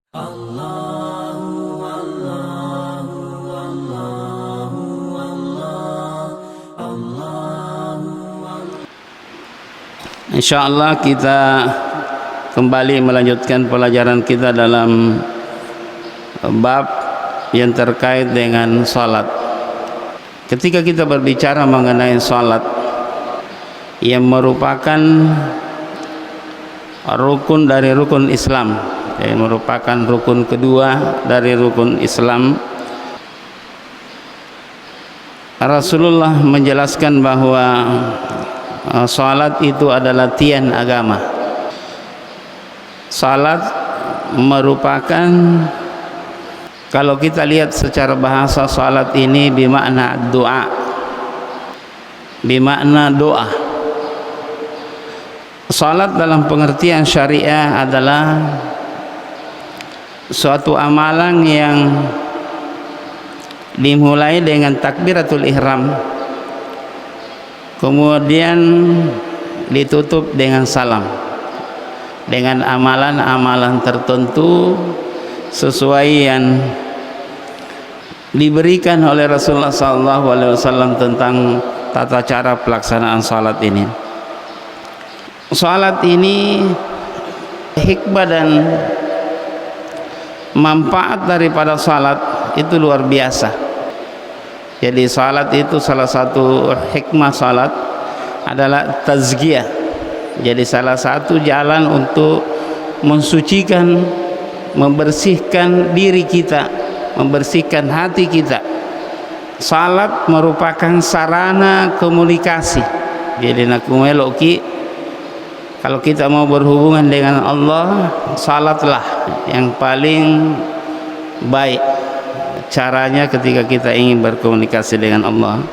Insyaallah kita kembali melanjutkan pelajaran kita dalam bab yang terkait dengan salat. Ketika kita berbicara mengenai salat yang merupakan rukun dari rukun Islam, yang merupakan rukun kedua dari rukun Islam, Rasulullah menjelaskan bahwa salat itu adalah tian agama. Salat merupakan, kalau kita lihat secara bahasa, salat ini bermakna doa, bermakna doa. Salat dalam pengertian syariah adalah suatu amalan yang dimulai dengan takbiratul ihram, kemudian ditutup dengan salam, dengan amalan-amalan tertentu sesuai yang diberikan oleh Rasulullah SAW tentang tata cara pelaksanaan salat ini. Salat ini hikmah dan manfaat daripada salat itu luar biasa. Jadi salat itu, salah satu hikmah salat adalah tazkiyah. Jadi salah satu jalan untuk mensucikan, membersihkan diri kita, membersihkan hati kita. Salat merupakan sarana komunikasi. Jadi nak meloki, kalau kita mau berhubungan dengan Allah, salatlah yang paling baik caranya ketika kita ingin berkomunikasi dengan Allah.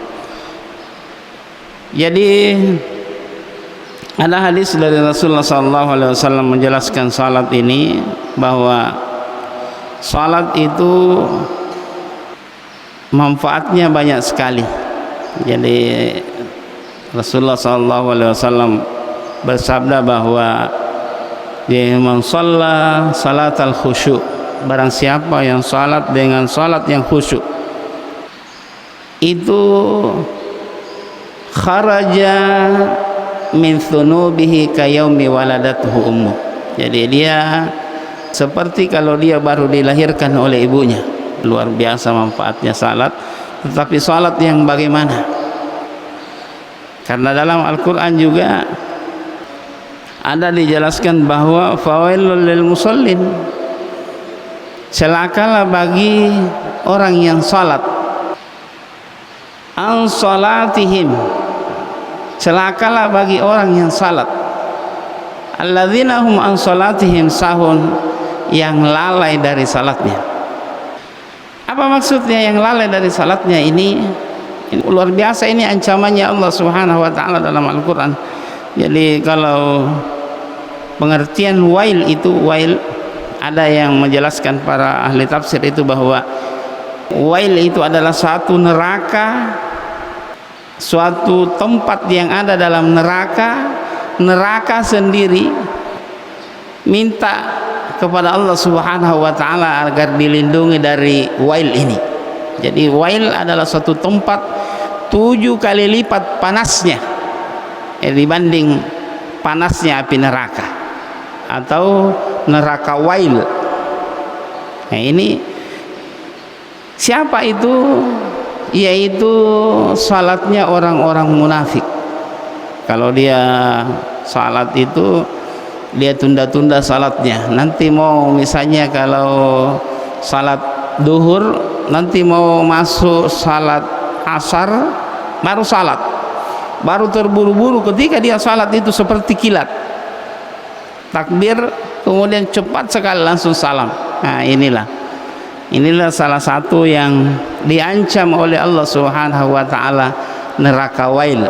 Jadi ada hadis dari Rasulullah SAW menjelaskan salat ini, bahwa salat itu manfaatnya banyak sekali. Jadi Rasulullah SAW bersabda bahwa man shalla salatal khusyuk, barang siapa yang salat dengan salat yang khusyuk, itu kharaja min thunubihi kayaumi waladathu ummu. Jadi dia seperti kalau dia baru dilahirkan oleh ibunya. Luar biasa manfaatnya salat. Tetapi salat yang bagaimana? Karena dalam Al-Quran juga ada dijelaskan bahwa fawailul lil musallin, celakalah bagi orang yang salat, an salatihim, celakalah bagi orang yang salat, alladzina hum an salatihim sahun, yang lalai dari salatnya. Apa maksudnya yang lalai dari salatnya ini? Ini luar biasa, ini ancamannya Allah Subhanahu wa taala dalam Al-Qur'an. Jadi kalau pengertian wail itu, wail, ada yang menjelaskan para ahli tafsir itu bahwa wail itu adalah suatu neraka, suatu tempat yang ada dalam neraka, neraka sendiri minta kepada Allah Subhanahu wa taala agar dilindungi dari wail ini. Jadi wail adalah suatu tempat 7 kali lipat panasnya dibanding panasnya api neraka, atau neraka wail. Nah, ini siapa itu? Yaitu salatnya orang-orang munafik. Kalau dia salat itu, dia tunda-tunda salatnya. Nanti mau, misalnya kalau salat duhur, nanti mau masuk salat asar, baru salat, baru terburu-buru. Ketika dia salat itu seperti kilat, takbir, kemudian cepat sekali langsung salam. Nah, inilah salah satu yang diancam oleh Allah Subhanahu wa taala, neraka wail.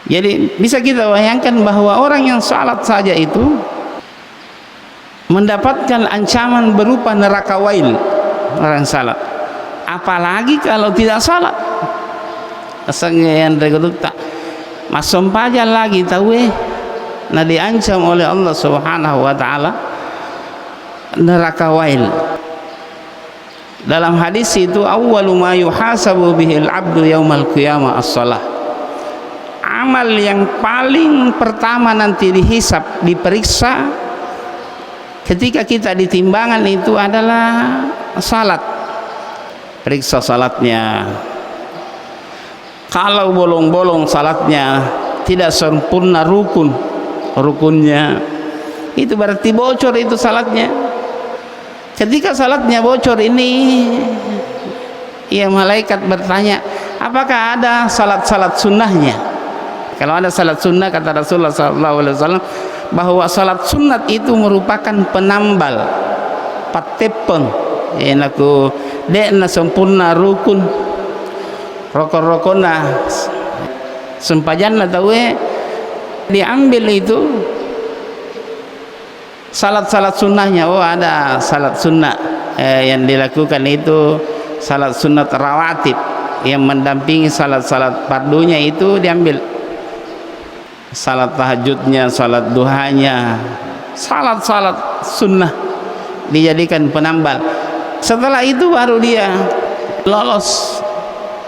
Jadi bisa kita bayangkan bahwa orang yang salat saja itu mendapatkan ancaman berupa neraka wail, orang salat. Apalagi kalau tidak salat. Asangyan reguduk tak masam paja lagi tahu na diancam oleh Allah Subhanahu wa taala neraka wail. Dalam hadis itu awwalu ma yuhasabu bihil abdu yaumal qiyamah as-shalah. Amal yang paling pertama nanti dihisab, diperiksa ketika kita ditimbangan itu adalah salat. Periksa salatnya. Kalau bolong-bolong salatnya, tidak sempurna rukunnya, itu berarti bocor itu salatnya. Ketika salatnya bocor ini, ya malaikat bertanya, apakah ada salat-salat sunnahnya? Kalau ada salat sunnah, kata Rasulullah SAW, bahwa salat sunnat itu merupakan penambal patepeng, enaku dekna sempurna rukun rokon-rokona sempajanna tahu diambil itu salat-salat sunnahnya. Oh, ada salat sunnah yang dilakukan itu salat sunnat rawatib yang mendampingi salat-salat fardunya, itu diambil salat tahajudnya, salat duhanya, salat-salat sunnah dijadikan penambal. Setelah itu baru dia lolos,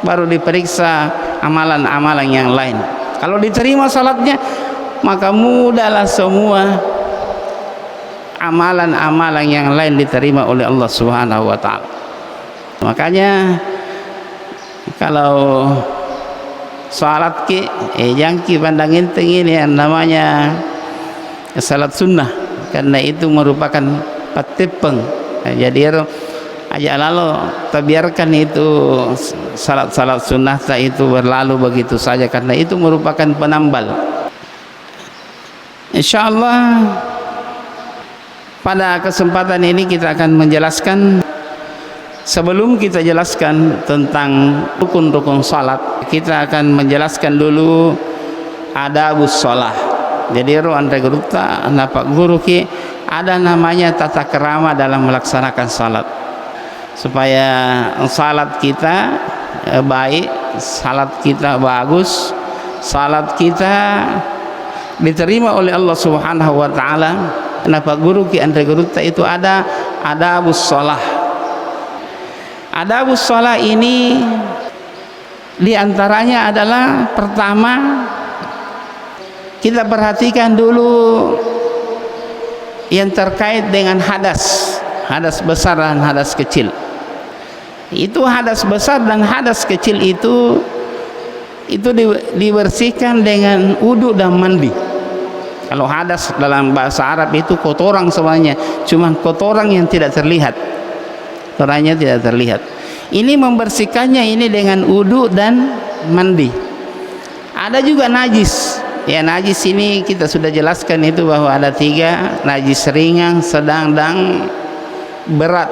baru diperiksa amalan-amalan yang lain. Kalau diterima salatnya, maka mudahlah semua amalan-amalan yang lain diterima oleh Allah Subhanahu wa taala. Makanya kalau salat ki jangki pandang enteng ini yang namanya salat sunnah, karena itu merupakan patipeng. Jadi aja lalu terbiarkan itu salat-salat sunnah itu berlalu begitu saja, karena itu merupakan penambal. Insyaallah pada kesempatan ini kita akan menjelaskan, sebelum kita jelaskan tentang rukun-rukun salat, kita akan menjelaskan dulu adabus shalah. Jadi Anda geruta napak guru ki ada namanya tata kerama dalam melaksanakan salat, supaya salat kita baik, salat kita bagus, salat kita diterima oleh Allah Subhanahu wa taala. Napak guru ki Anda geruta itu ada adabus shalah. Adabus shalah ini diantaranya adalah pertama, kita perhatikan dulu yang terkait dengan hadas besar dan hadas kecil. Itu hadas besar dan hadas kecil itu dibersihkan dengan wudu dan mandi. Kalau hadas dalam bahasa Arab itu kotoran semuanya, cuma kotoran yang tidak terlihat, kotorannya tidak terlihat. Ini membersihkannya ini dengan wudu dan mandi. Ada juga najis. Ya, najis ini kita sudah jelaskan itu bahwa ada 3, najis ringan, sedang, dan berat.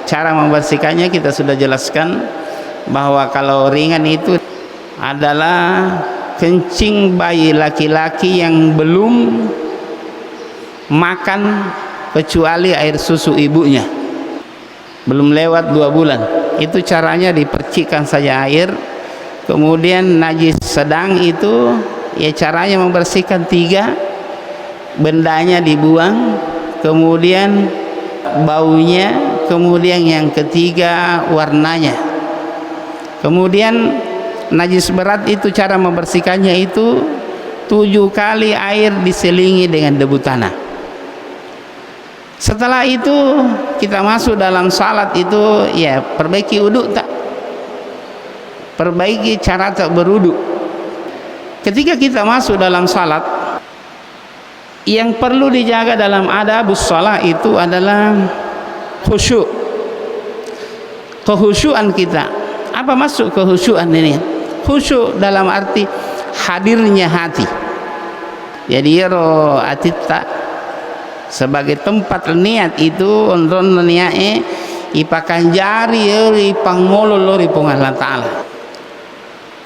Cara membersihkannya kita sudah jelaskan bahwa kalau ringan itu adalah kencing bayi laki-laki yang belum makan kecuali air susu ibunya, belum lewat 2 bulan. Itu caranya dipercikkan saja air. Kemudian najis sedang itu ya caranya membersihkan 3, bendanya dibuang, kemudian baunya, kemudian yang ketiga warnanya. Kemudian najis berat itu cara membersihkannya itu 7 kali air diselingi dengan debu tanah. Setelah itu kita masuk dalam salat itu ya perbaiki wudu, tak perbaiki cara tak berwudu. Ketika kita masuk dalam salat, yang perlu dijaga dalam adabus shalah itu adalah khusyuk, kehusyuan kita. Apa maksud kehusyuan ini? Khusyuk dalam arti hadirnya hati. Jadi ro atita sebagai tempat niat itu ondron niae ipakan jari ipang molol ripong Allah Ta'ala.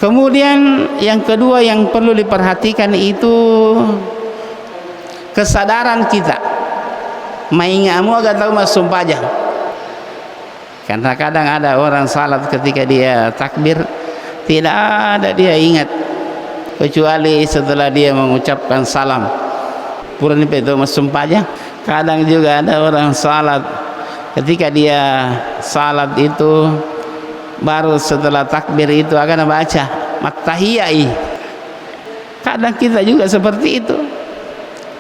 Kemudian yang kedua yang perlu diperhatikan itu kesadaran kita. Maingamu agak tahu mas sumpajang. Karena kadang ada orang salat ketika dia takbir tidak ada dia ingat, kecuali setelah dia mengucapkan salam. Pura ni peto mas sumpajang. Kadang juga ada orang salat, ketika dia salat itu baru setelah takbir itu akan baca at-tahiyyah. Kadang kita juga seperti itu.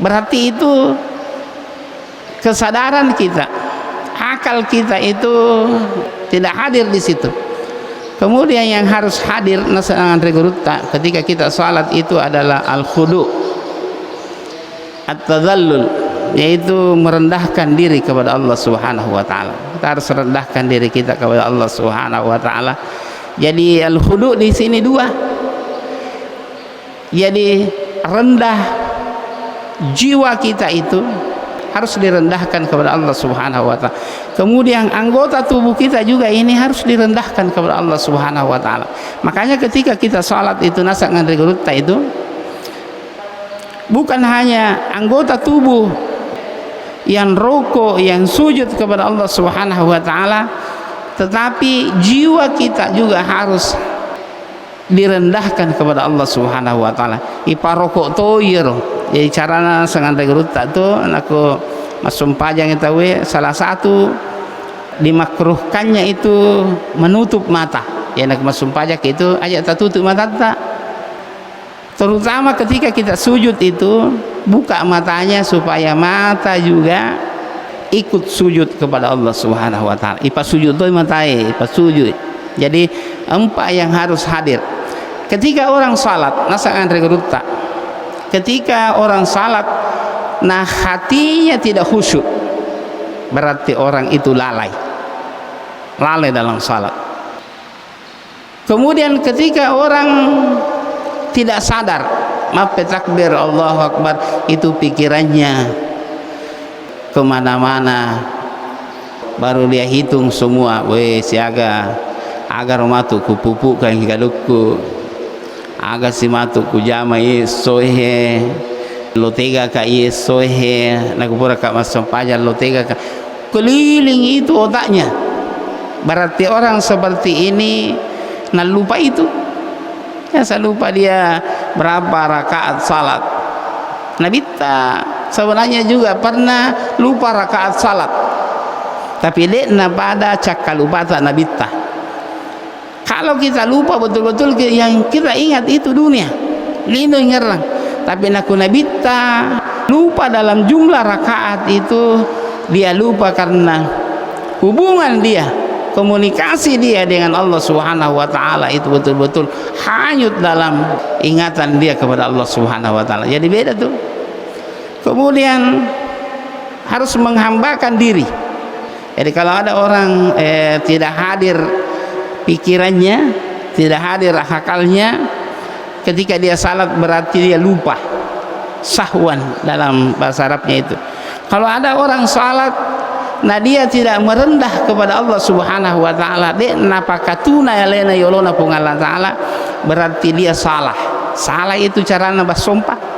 Berarti itu kesadaran kita, akal kita itu tidak hadir di situ. Kemudian yang harus hadir nasangan regurutta ketika kita salat itu adalah al-khudu, at-tadhallul, yaitu merendahkan diri kepada Allah Subhanahu wa taala. Kita harus rendahkan diri kita kepada Allah Subhanahu wa taala. Jadi al-khudu di sini dua. Jadi rendah, jiwa kita itu harus direndahkan kepada Allah Subhanahu wa taala. Kemudian anggota tubuh kita juga ini harus direndahkan kepada Allah Subhanahu wa taala. Makanya ketika kita salat itu nasangan regurutta itu bukan hanya anggota tubuh yang rukuk, yang sujud kepada Allah Subhanahu wa taala, tetapi jiwa kita juga harus direndahkan kepada Allah Subhanahu wa taala. Iparokok toir. Jadi carana sangan regurutta tu aku masuk pajang itu salah satu dimakruhkannya itu menutup mata. Ya nak masuk pajak itu aja tak tutup mata tak. Terutama ketika kita sujud itu buka matanya supaya mata juga ikut sujud kepada Allah Subhanahu wa taala. Ipa sujud tu matai, ipa sujud. Jadi empat yang harus hadir. Ketika orang salat, nasangan regurutta. Ketika orang salat, nah hatinya tidak khusyuk, berarti orang itu lalai dalam salat. Kemudian ketika orang tidak sadar, takbir Allahu Akbar, itu pikirannya kemana-mana, baru dia hitung semua, siaga agar matu kupupu kan galuku, aga si matu kujama sohe lotega ka sohe nagpura ka masampaja lotega ka, keliling itu otaknya. Berarti orang seperti ini lupa itu ya, saya lupa dia berapa rakaat salat. Nabi sebenarnya juga pernah lupa rakaat salat, tapi dekna pada cakal lupa tak Nabi. Kalau kita lupa betul-betul, yang kita ingat itu dunia, lindung ngerang. Tapi naku nabita lupa dalam jumlah rakaat itu, dia lupa karena hubungan dia, komunikasi dia dengan Allah Subhanahu wa taala itu betul-betul hanyut dalam ingatan dia kepada Allah Subhanahu wa taala. Jadi beda tuh. Kemudian harus menghambakan diri. Jadi kalau ada orang tidak hadir pikirannya, tidak hadir akalnya ketika dia salat, berarti dia lupa, sahwan dalam bahasa Arabnya itu. Kalau ada orang salat nah dia tidak merendah kepada Allah Subhanahu wa taala, dia napakatuna yalena yolona pung Allah taala, berarti dia salah itu caranya bersumpah.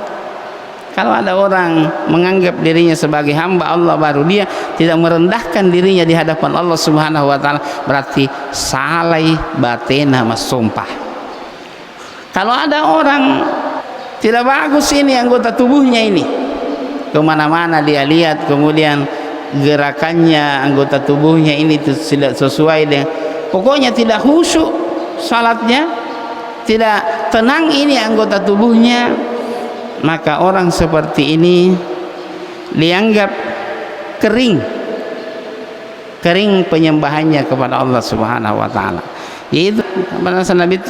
Kalau ada orang menganggap dirinya sebagai hamba Allah, baru dia tidak merendahkan dirinya di hadapan Allah Subhanahu wa taala, berarti salah batena masumpah. Kalau ada orang tidak bagus ini anggota tubuhnya ini, kemana-mana dia lihat, kemudian gerakannya anggota tubuhnya ini tidak sesuai dengan, pokoknya tidak khusyuk salatnya, tidak tenang ini anggota tubuhnya, maka orang seperti ini dianggap kering penyembahannya kepada Allah Subhanahu wa taala. Yaitu bahasa Nabi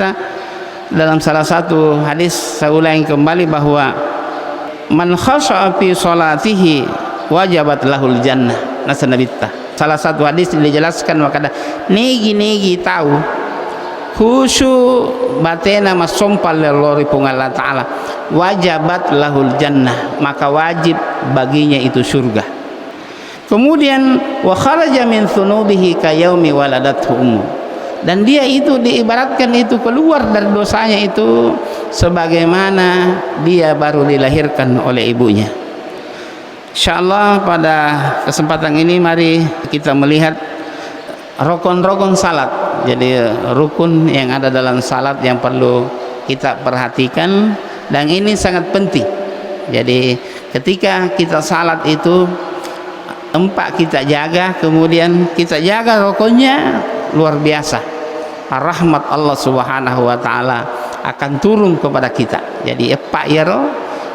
dalam salah satu hadis, saya ulangi kembali bahwa man khasha'a fi salatihi wajabat lahul jannah. Nasa Nabi salah satu hadis dijelaskan, maka negi tahu khusyuk batena masompal lelori pung Allah taala, wajabat lahul jannah, maka wajib baginya itu surga. Kemudian wa kharaja min thunubihi ka yaumi waladathu ummu, dan dia itu diibaratkan itu keluar dari dosanya itu sebagaimana dia baru dilahirkan oleh ibunya. Insyaallah pada kesempatan ini mari kita melihat rukun-rukun salat. Jadi rukun yang ada dalam salat yang perlu kita perhatikan, dan ini sangat penting. Jadi ketika kita salat itu empat kita jaga, kemudian kita jaga rukunnya, luar biasa rahmat Allah Subhanahu wa taala akan turun kepada kita. Jadi empat ya,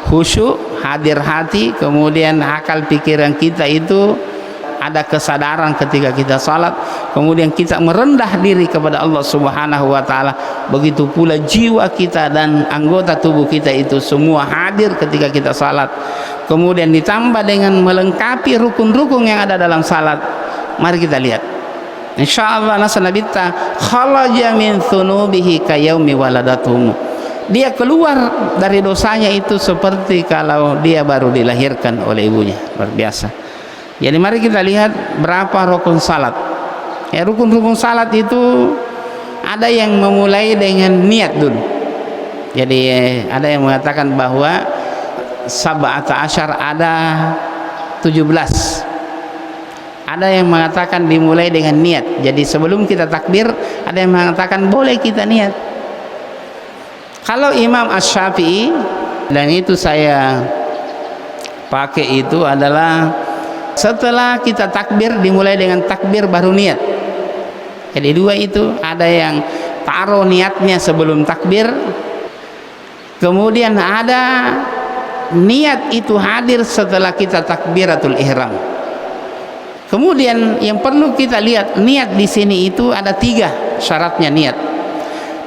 khusyuk, hadir hati, kemudian akal pikiran kita itu ada kesadaran ketika kita salat, kemudian kita merendah diri kepada Allah Subhanahu wa taala. Begitu pula jiwa kita dan anggota tubuh kita itu semua hadir ketika kita salat. Kemudian ditambah dengan melengkapi rukun-rukun yang ada dalam salat. Mari kita lihat. Insyaallah nasanabita khalaja min dzunubihi kayaumi waladatuhum. Dia keluar dari dosanya itu seperti kalau dia baru dilahirkan oleh ibunya. Luar biasa. Jadi mari kita lihat berapa rukun salat. Ya, rukun-rukun salat itu ada yang memulai dengan niat dulu. Jadi ada yang mengatakan bahwa sab'ata asyar, ada 17. Ada yang mengatakan dimulai dengan niat. Jadi sebelum kita takbir, ada yang mengatakan boleh kita niat. Kalau Imam Asy-Syafi'i, dan itu saya pakai, itu adalah setelah kita takbir dimulai dengan takbir baru niat. Jadi dua itu, ada yang taruh niatnya sebelum takbir, kemudian ada niat itu hadir setelah kita takbiratul ihram. Kemudian yang perlu kita lihat, niat di sini itu ada 3 syaratnya niat.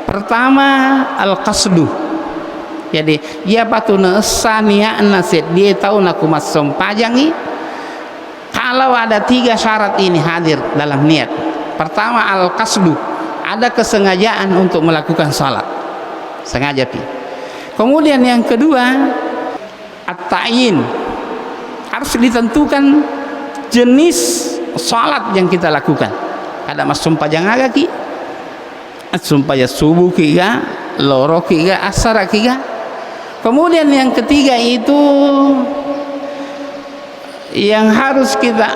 Pertama, al-qasdu. Jadi dia patuna sania nasid, dia tahu nak masum pajangi. Kalau ada 3 syarat ini hadir dalam niat. Pertama, al-qasdu, ada kesengajaan untuk melakukan salat, sengaja pi. Kemudian yang kedua, at-ta'yin, harus ditentukan jenis salat yang kita lakukan. Ada mas sumpah jangan ki, sumpah ya subuh kiga, loro kiga, asar kiga. Kemudian yang ketiga itu yang harus kita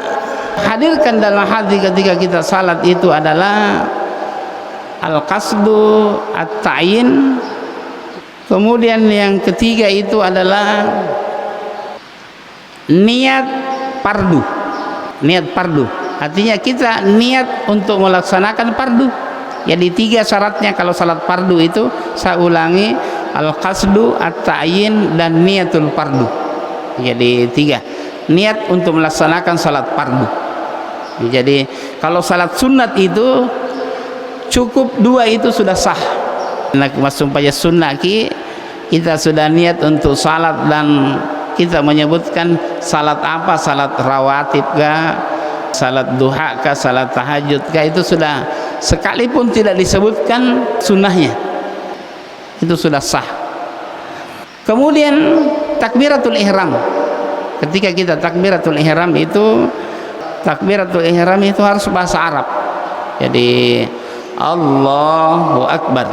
hadirkan dalam hati ketika kita salat itu adalah al-qasdu, at-ta'yin. Kemudian yang ketiga itu adalah niat fardu. Niat fardu artinya kita niat untuk melaksanakan fardu. Jadi 3 syaratnya kalau salat fardu itu, saya ulangi, al-qasdu, at-ta'yin, dan niatul fardu. Jadi 3, niat untuk melaksanakan salat fardu. Jadi kalau salat sunat itu cukup 2 itu sudah sah. Nak masuk pada sunnah kita sudah niat untuk salat, dan kita menyebutkan salat apa, salat rawatib kah, salat duha kah, salat tahajud kah, itu sudah, sekalipun tidak disebutkan sunnahnya, itu sudah sah. Kemudian takbiratul ihram, ketika kita takbiratul ihram itu, takbiratul ihram itu harus bahasa Arab. Jadi Allahu Akbar,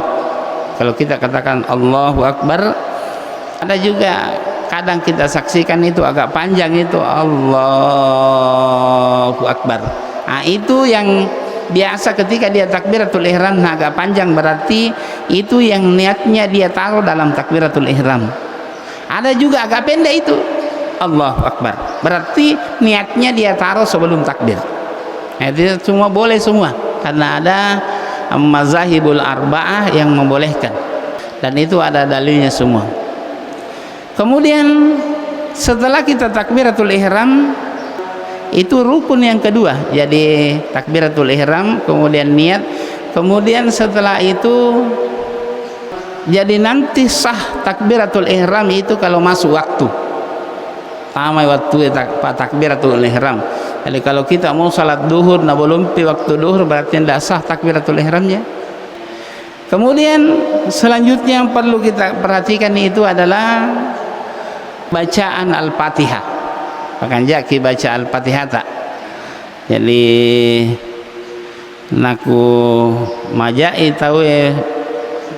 kalau kita katakan Allahu Akbar, ada juga kadang kita saksikan itu agak panjang, itu Allahu Akbar. Nah, itu yang biasa ketika dia takbiratul ihram agak panjang, berarti itu yang niatnya dia taruh dalam takbiratul ihram. Ada juga agak pendek itu Allahu Akbar, berarti niatnya dia taruh sebelum takbir. Nah, itu semua boleh semua, karena ada mazahibul arba'ah yang membolehkan, dan itu ada dalilnya semua. Kemudian setelah kita takbiratul ihram, itu rukun yang kedua. Jadi takbiratul ihram, kemudian niat, kemudian setelah itu, jadi nanti sah takbiratul ihram itu kalau masuk waktu. Tamai waktu takbiratul ihram. Jadi kalau kita mau salat duhur, nah belum pi waktu duhur, berarti tidak sah takbiratul ihramnya. Kemudian selanjutnya yang perlu kita perhatikan itu adalah bacaan al-fatihah. Bahkan jaki baca al-fatihah tak. Jadi naku majai tahu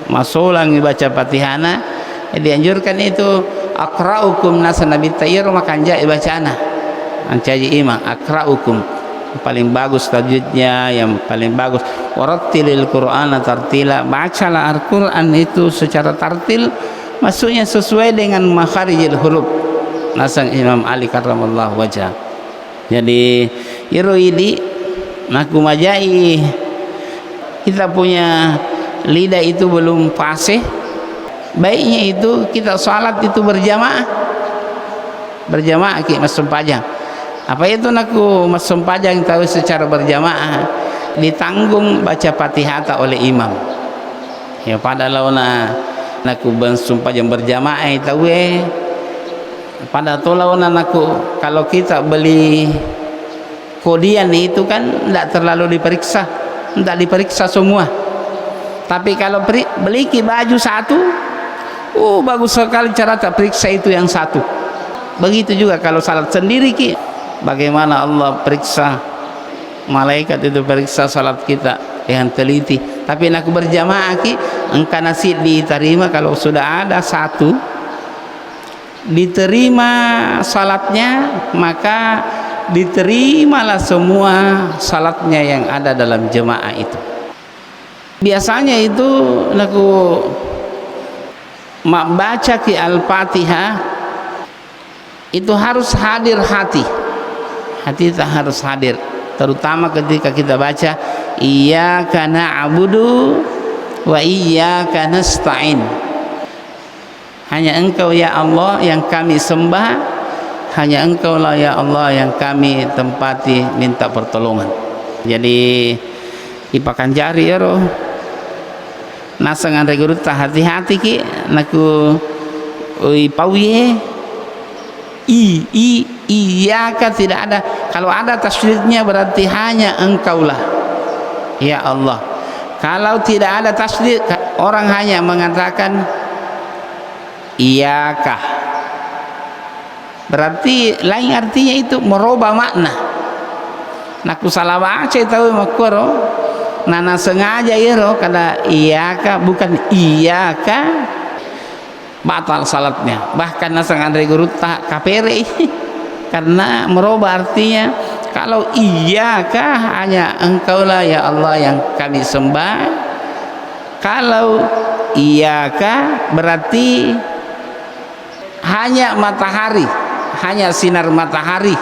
masulang baca fatihana, dianjurkan itu akra'ukum nasanabi tayyir, makan jai bacana ancaji imam akra'ukum, paling bagus tajwidnya, yang paling bagus. Warattilil Qur'ana tartila, bacalah Al-Qur'an itu secara tartil, maksudnya sesuai dengan makharijil huruf. Nasang Imam Ali karramallahu wajah. Jadi iro ini naku majai kita punya lidah itu belum fasih, baiknya itu kita salat itu berjamaah ki mas sempajang. Apa itu naku mas sempajang tahu secara berjamaah ditanggung baca Fatihah oleh imam. Ya pada launa naku sumpajang berjamaah tahu pada tolauna naku kalau kita beli kodian itu kan tidak terlalu diperiksa, tidak diperiksa semua. Tapi kalau beli baju satu, bagus sekali cara tak periksa itu yang satu. Begitu juga kalau salat sendiri ki, bagaimana Allah periksa, malaikat itu periksa salat kita dengan teliti. Tapi nak berjamaah ki, engkau nasi diterima kalau sudah ada satu diterima salatnya, maka diterimalah semua salatnya yang ada dalam jemaah itu. Biasanya itu aku baca ki Al-Fatihah itu harus hadir hati itu harus hadir, terutama ketika kita baca iyyaka na'budu wa iyyaka nasta'in. Hanya Engkau ya Allah yang kami sembah, hanya Engkau lah ya Allah yang kami tempati minta pertolongan. Jadi ipakan jari ya roh nasangan regurut hati-hati ki naku pawiye iyaka tidak ada. Kalau ada tasydidnya berarti hanya Engkaulah ya Allah. Kalau tidak ada tasydid, orang hanya mengatakan iyaka, berarti lain artinya itu merubah makna. Naku salah baca tahu makuro nana sengaja iro kada iyaka bukan iyaka, batal salatnya. Bahkan nasangan guru tak kapere karena merubah artinya. Kalau iyaka hanya Engkaulah ya Allah yang kami sembah, kalau iyaka berarti hanya matahari, hanya sinar matahari.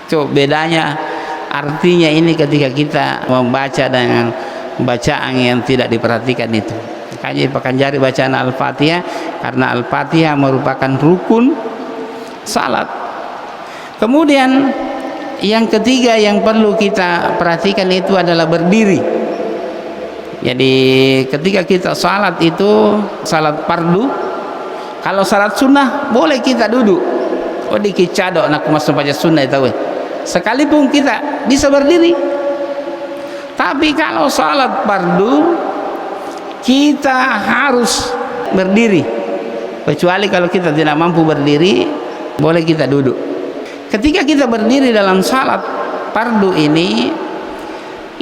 Coba bedanya artinya ini ketika kita membaca dengan bacaan yang tidak diperhatikan itu. Makanya pakai jari bacaan Al-Fatihah, karena Al-Fatihah merupakan rukun salat. Kemudian yang ketiga yang perlu kita perhatikan itu adalah berdiri. Jadi ketika kita salat itu salat fardu, kalau salat sunnah boleh kita duduk. Dikicado nak masuk baca sunnah itu. Sekalipun kita bisa berdiri. Tapi kalau salat fardu kita harus berdiri. Kecuali kalau kita tidak mampu berdiri, boleh kita duduk. Ketika kita berdiri dalam salat fardu ini,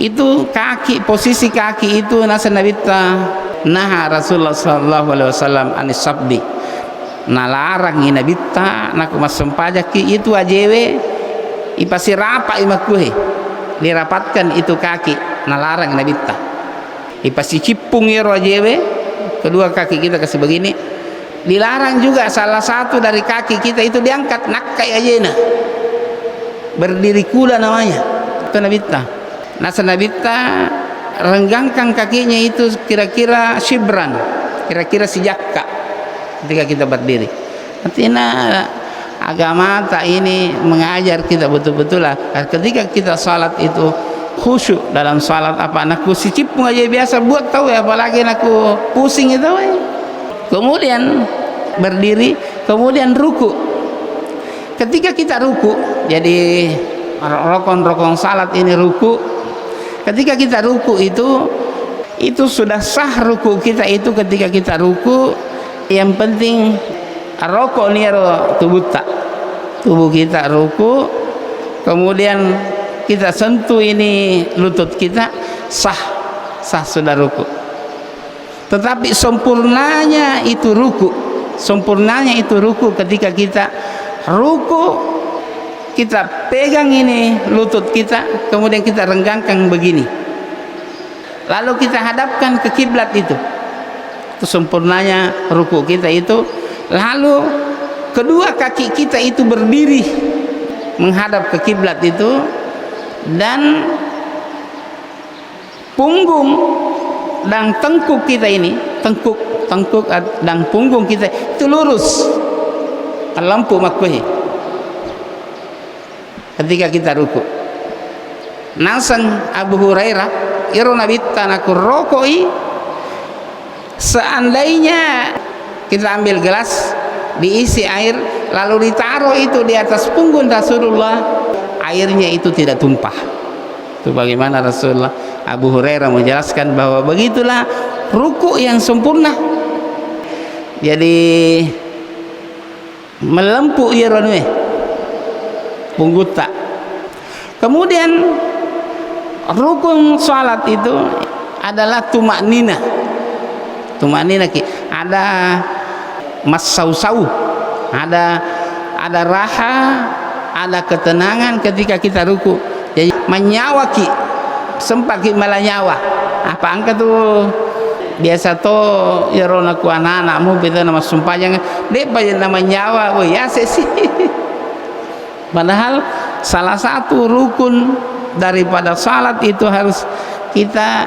itu kaki, posisi kaki itu nasa nabita nah Rasulullah sallallahu alaihi wasallam anis sabdi, nalarang ina bitta naku masem pajaki itu ajewe ipasi rapa imakuhe dirapatkan itu kaki, nalarang ina bitta ipasi cipung iro ajewe kedua kaki kita kasih begini. Dilarang juga salah satu dari kaki kita itu diangkat nakkai ajena, berdiri kuda namanya itu nabita. Nasa nabita renggangkan kakinya itu kira-kira shibran, kira-kira sejakka ketika kita berdiri. Artinya agama tak ini mengajar kita betul-betul lah ketika kita salat itu khusyuk dalam salat. Apa anakku si cipung aja biasa buat tahu ya, apalagi anakku pusing itu. Kemudian berdiri, kemudian ruku. Ketika kita ruku, jadi rokon salat ini ruku. Ketika kita ruku itu sudah sah ruku kita itu. Ketika kita ruku, yang penting rokok niro tubuh kita ruku, kemudian kita sentuh ini lutut kita, sah sudah ruku. Tetapi sempurnanya itu ruku ketika kita ruku, kita pegang ini lutut kita, kemudian kita renggangkan begini, lalu kita hadapkan ke kiblat itu sempurnanya ruku kita itu. Lalu kedua kaki kita itu berdiri menghadap ke kiblat itu, dan punggung dan tengkuk kita ini, tengkuk dan punggung kita itu lurus lampu makwe ketika kita ruku. Nasang Abu Hurairah iro nabi tanaku rokoi, seandainya kita ambil gelas diisi air lalu ditaruh itu di atas punggung Rasulullah, airnya itu tidak tumpah. Itu bagaimana Rasulullah. Abu Hurairah menjelaskan bahwa begitulah ruku yang sempurna. Jadi melempu ironwe pungguta. Kemudian rukun salat itu adalah tumak nina. Ada masau-sau, ada raha, ada ketenangan ketika kita ruku. Jadi menyawaki sempat malah nyawa apa angka tuh biasa tuh ya rona ku anak-anakmu beta nama sumpahnya dek banyak nama nyawa, oh ya sih. Padahal salah satu rukun daripada salat itu harus kita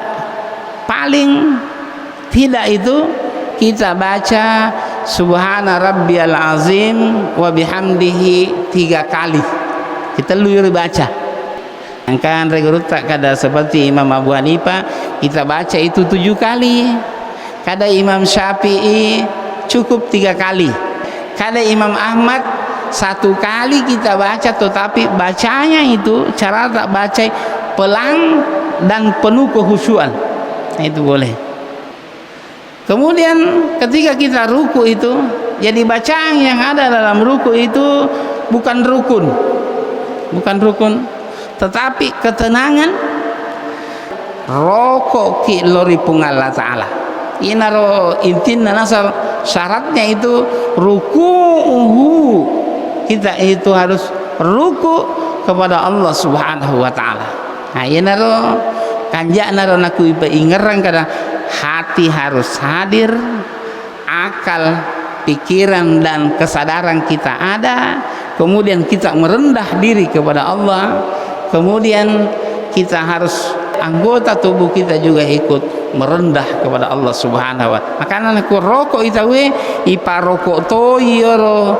paling tidak itu kita baca subhana rabbiyal azim wa bihamdihi 3 kali. Kita luyur baca. Kan reguluta kada seperti Imam Abu Hanifah kita baca itu 7 kali, kada Imam Syafi'i cukup 3 kali, kada Imam Ahmad 1 kali kita baca, tetapi bacanya itu cara tak baca pelan dan penuh kehusuan, itu boleh. Kemudian ketika kita ruku itu, jadi bacaan yang ada dalam ruku itu bukan rukun, tetapi ketenangan rokok ki lori Allah Ta'ala. Inaro intina nasar syaratnya itu ruku'uhu, kita itu harus ruku kepada Allah Subhanahu wa Ta'ala. Nah inaro kanjak naro naku ipa ingerang kadang hati harus hadir, akal, pikiran dan kesadaran kita ada, kemudian kita merendah diri kepada Allah, kemudian kita harus anggota tubuh kita juga ikut merendah kepada Allah Subhanahu wa Ta'ala. Makanya aku rokok itu ipa rokok to yoro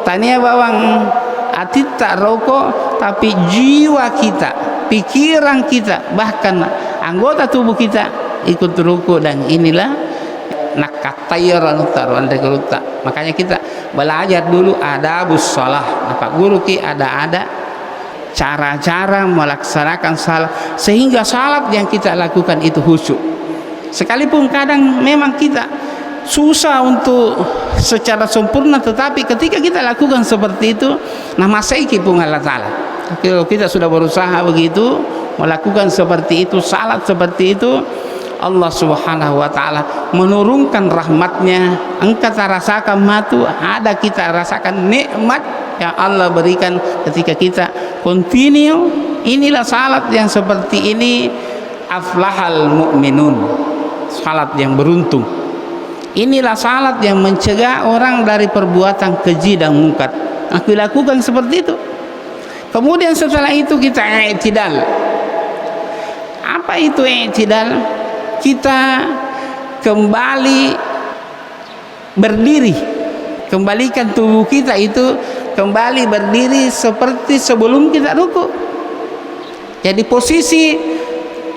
tania bawang ati tak rokok, tapi jiwa kita, pikiran kita, bahkan anggota tubuh kita ikut rukuk. Dan inilah nakatayaran taruhan degeruta. Makanya kita belajar dulu adabus shalah. Pak guru ki ada cara-cara melaksanakan salat sehingga salat yang kita lakukan itu khusyuk. Sekalipun kadang memang kita susah untuk secara sempurna, tetapi ketika kita lakukan seperti itu, nah masaiki pun Allah Ta'ala. Kalau kita sudah berusaha begitu melakukan seperti itu, salat seperti itu, Allah Subhanahu wa Ta'ala menurunkan rahmatnya. Engkau rasakan matu, ada kita rasakan nikmat yang Allah berikan ketika kita continue. Inilah salat yang seperti ini, aflahal mu'minun, salat yang beruntung. Inilah salat yang mencegah orang dari perbuatan keji dan mungkar. Aku lakukan seperti itu. Kemudian setelah itu kita i'tidal. Apa itu i'tidal? Kita kembali berdiri, kembalikan tubuh kita itu kembali berdiri seperti sebelum kita ruku. Jadi posisi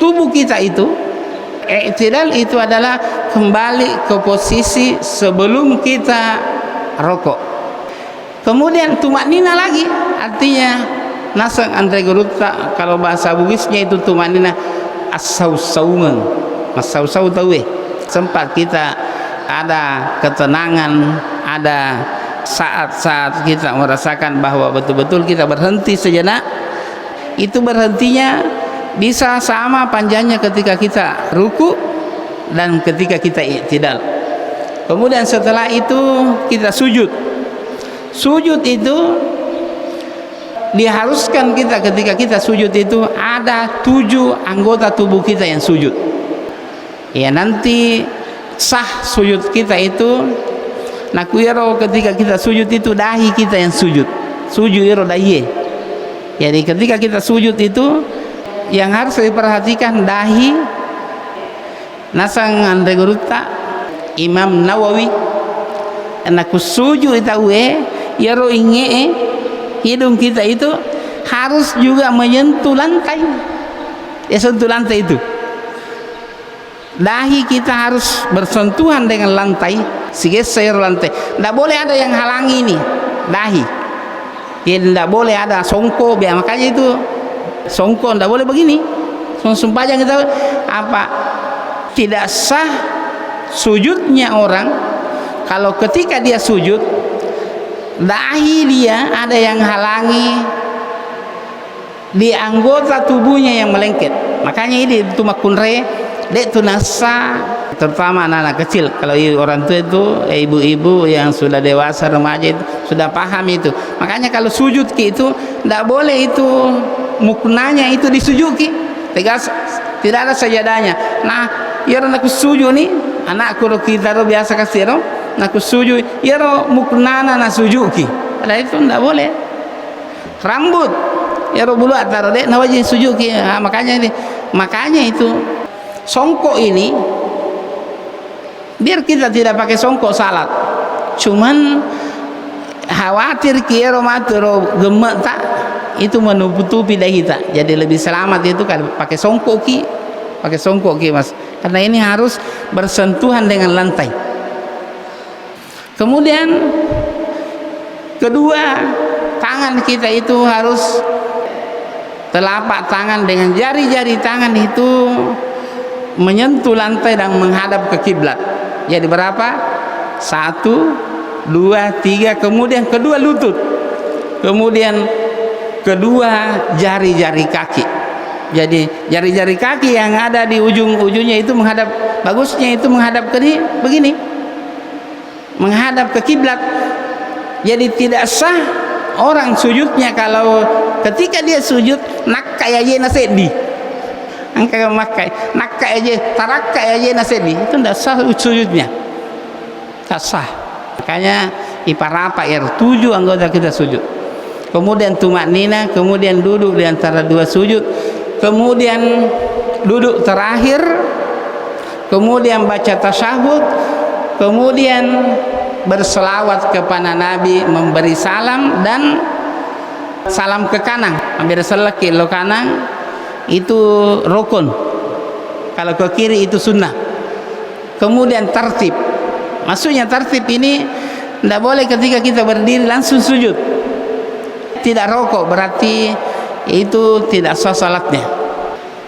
tubuh kita itu, i'tidal itu adalah kembali ke posisi sebelum kita rokok. Kemudian tumanina lagi, artinya nasang Andre Guruta, kalau bahasa Bugisnya itu tumanina as-sausauman. Mas-sausau tahu sempat kita ada ketenangan, ada saat-saat kita merasakan bahwa betul-betul kita berhenti sejenak. Itu berhentinya bisa sama panjangnya ketika kita ruku dan ketika kita i'tidal. Kemudian setelah itu kita sujud. Sujud itu diharuskan kita ketika kita sujud itu ada 7 anggota tubuh kita yang sujud. Ya nanti sah sujud kita itu nakuyaro ketika kita sujud itu dahi kita yang sujud iro dahi. Jadi ketika kita sujud itu yang harus diperhatikan dahi nasang andre guruta Imam Nawawi anak sujud itawe yaro inge hidung kita itu harus juga menyentuh lantai. Ya, sentuh lantai itu. Dahi kita harus bersentuhan dengan lantai, segeser lantai. Tidak boleh ada yang halangi ini dahi. Tidak boleh ada songko, biar makanya itu songko tidak boleh begini. Sumpah jangan kita apa? Tidak sah sujudnya orang kalau ketika dia sujud dahi dia ada yang halangi di anggota tubuhnya yang melengket. Makanya ini itu makunre dek tu nasa, terutama anak-anak kecil. Kalau orang tua itu ibu-ibu yang sudah dewasa remaja itu sudah paham itu. Makanya kalau sujud ki itu tidak boleh itu muknanya itu disujuki tegas, tidak ada sajadahnya. Nah ya aku sujud nih anakku kita biasa kasih no aku sujud ya muknana na sujuki ada itu tidak boleh. Rambut ya bulu ataro dek nawajin sujuki. Nah, makanya itu songkok ini biar kita tidak pakai songkok salat, cuman khawatir kira matero gemek tak itu menutupi dahi kita, jadi lebih selamat itu kan pakai songkok ki mas, karena ini harus bersentuhan dengan lantai. Kemudian kedua, tangan kita itu harus telapak tangan dengan jari-jari tangan itu menyentuh lantai dan menghadap ke kiblat. Jadi berapa? 1, 2, 3, kemudian kedua lutut, kemudian kedua jari-jari kaki. Jadi jari-jari kaki yang ada di ujung-ujungnya itu menghadap, bagusnya itu menghadap ke begini, menghadap ke kiblat. Jadi tidak sah orang sujudnya kalau ketika dia sujud nak kayak aja nasedi, angka makai nak kayak aja tarak kayak aja nasedi, itu tidak sah sujudnya, tidak sah. Makanya iparapa 7 anggota kita sujud, kemudian tumak nina, kemudian duduk di antara dua sujud, kemudian duduk terakhir, kemudian baca tasyahud, kemudian berselawat kepada Nabi, memberi salam dan salam ke kanan. Hampir selaki lo kanan itu rukun, kalau ke kiri itu sunnah. Kemudian tertib, maksudnya tertib ini tidak boleh ketika kita berdiri langsung sujud, tidak rokok, berarti itu tidak sah salatnya.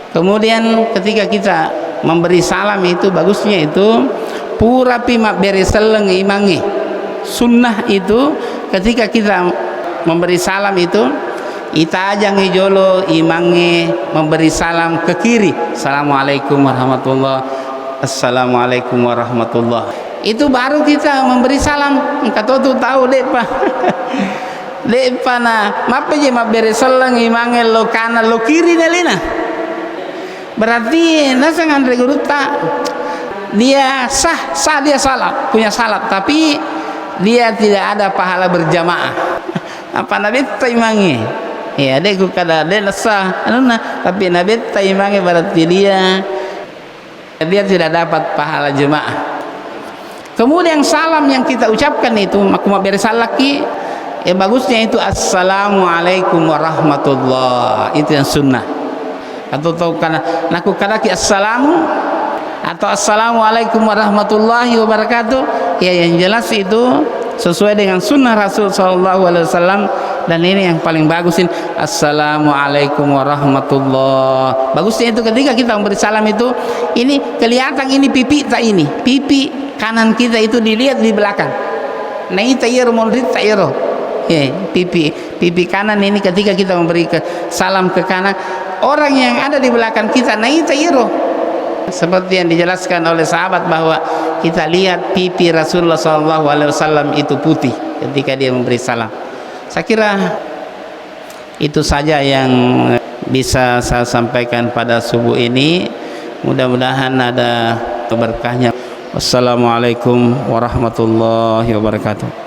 Kemudian ketika kita memberi salam itu bagusnya itu pura pimak beri seleng imangi. Sunnah itu ketika kita memberi salam itu ita ajang ijolo imangi memberi salam ke kiri, assalamualaikum warahmatullah, assalamualaikum warahmatullah, itu baru kita memberi salam. Kata tu tahu dek pak dek pana mapa je mak beri seleng imangi lo kanan lo kiri nelina, berarti nasa ngandre guruta dia sah dia salat, punya salat, tapi dia tidak ada pahala berjamaah. Apa nabi taimangi ya deku kada de sah anuna, tapi nabi taimangi berarti dia tidak dapat pahala jemaah. Kemudian salam yang kita ucapkan itu makuma beri salaki ya bagusnya itu assalamualaikum warahmatullah, itu yang sunnah. Atau tahu karena naku kadaki assalamu atau assalamualaikum warahmatullahi wabarakatuh, ya yang jelas itu sesuai dengan sunnah Rasul SAW. Dan ini yang paling bagusin assalamualaikum warahmatullah. Bagusnya itu ketika kita memberi salam itu ini kelihatan ini pipi tak, ini pipi kanan kita itu dilihat di belakang. Nah ini tayir mondrit tayiro ya, pipi kanan ini ketika kita memberi salam ke kanan, orang yang ada di belakang kita nah ini tayiro, seperti yang dijelaskan oleh sahabat bahwa kita lihat pipi Rasulullah SAW itu putih ketika dia memberi salam. Saya kira itu saja yang bisa saya sampaikan pada subuh ini. Mudah-mudahan ada berkahnya. Wassalamualaikum warahmatullahi wabarakatuh.